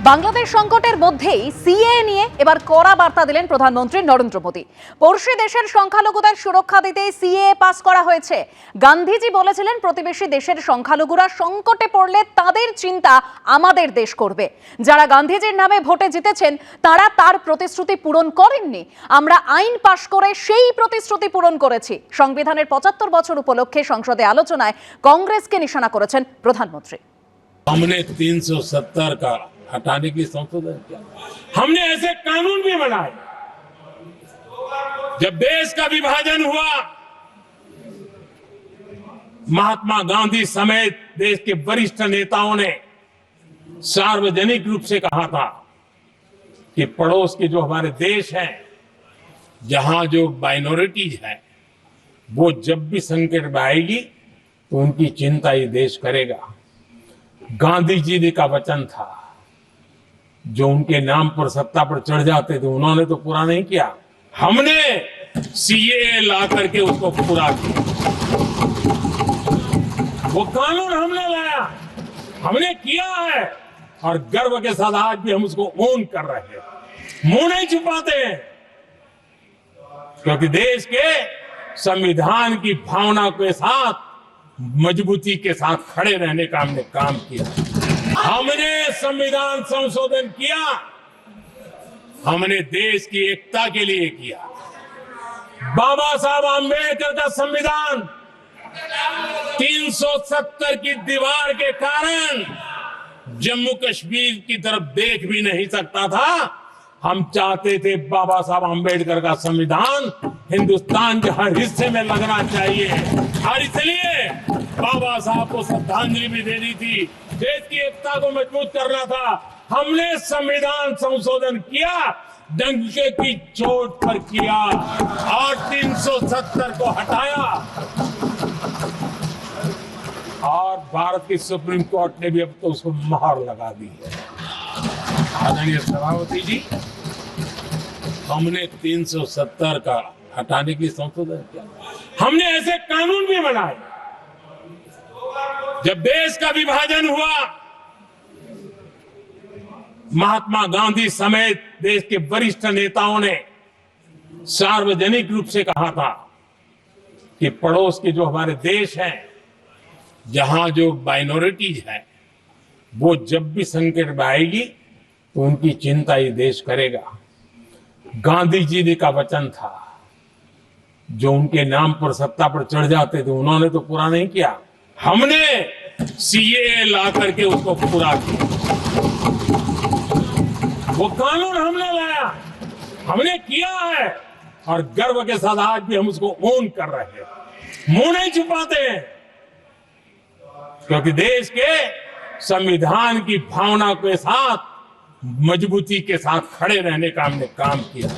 বাংলাদেশ সংকটের মধ্যেই সিএ নিয়ে এবার কড়া বার্তা দিলেন প্রধানমন্ত্রী নরেন্দ্র মোদী। পড়শি দেশের সংখ্যালঘুদের সুরক্ষা দিতে সিএ পাস করা হয়েছে। গান্ধীজি বলেছিলেন, প্রতিবেশী দেশের সংখ্যালঘুরা সংকটে পড়লে তাদের চিন্তা আমাদের দেশ করবে। যারা গান্ধীজির নামে ভোটে জিতেছেন তারা তার প্রতিশ্রুতি পূরণ করেননি। আমরা আইন পাশ করে সেই প্রতিশ্রুতি পূরণ করেছি। সংবিধানের ৭৫ বছর উপলক্ষে সংসদে আলোচনায় কংগ্রেসকে নিশানা করেছেন প্রধানমন্ত্রী। हमने 370 का हटाने की संशोधन किया। हमने ऐसे कानून भी बनाए। जब देश का विभाजन हुआ, महात्मा गांधी समेत देश के वरिष्ठ नेताओं ने सार्वजनिक रूप से कहा था कि पड़ोस के जो हमारे देश हैं, जहां जो माइनॉरिटीज है, वो जब भी संकट में आएगी तो उनकी चिंता ये देश करेगा। गांधी जी का वचन था, जो उनके नाम पर सत्ता पर चढ़ जाते थे उन्होंने तो पूरा नहीं किया। हमने सीए ला करके उसको पूरा किया। वो कानून हमने लाया, हमने किया है, और गर्व के साथ आज भी हम उसको ओन कर रहे हैं, मुंह नहीं छुपाते हैं, क्योंकि देश के संविधान की भावना के साथ मजबूती के साथ खड़े रहने का हमने काम किया। हमने संविधान संशोधन किया, हमने देश की एकता के लिए किया। बाबा साहब आंबेडकर का संविधान 370 की दीवार के कारण जम्मू कश्मीर की तरफ देख भी नहीं सकता था। हम चाहते थे बाबा साहब आंबेडकर का संविधान हिंदुस्तान के हर हिस्से में लगना चाहिए, और इसलिए बाबा साहब को श्रद्धांजलि भी देनी थी, देश की एकता को मजबूत करना था। हमने संविधान संशोधन किया, डंके की चोट पर किया, और 370 को हटाया। और भारत की सुप्रीम कोर्ट ने भी अब तो उसको मोहर लगा दी है। आदरणीय सभापति जी, हमने 370 का हटाने की संशोधन किया। हमने ऐसे कानून भी बनाए। जब देश का विभाजन हुआ, महात्मा गांधी समेत देश के वरिष्ठ नेताओं ने सार्वजनिक रूप से कहा था कि पड़ोस के जो हमारे देश हैं, जहां जो माइनॉरिटीज है, वो जब भी संकट में आएगी तो उनकी चिंता ये देश करेगा। गांधी जी का वचन था, जो उनके नाम पर सत्ता पर चढ़ जाते थे उन्होंने तो पूरा नहीं किया। हमने सीए ला करके उसको पूरा किया। वो कानून हमने लाया, हमने किया है, और गर्व के साथ आज भी हम उसको ओन कर रहे हैं, मुंह नहीं छुपाते हैं, क्योंकि देश के संविधान की भावना के साथ मजबूती के साथ खड़े रहने का हमने काम किया।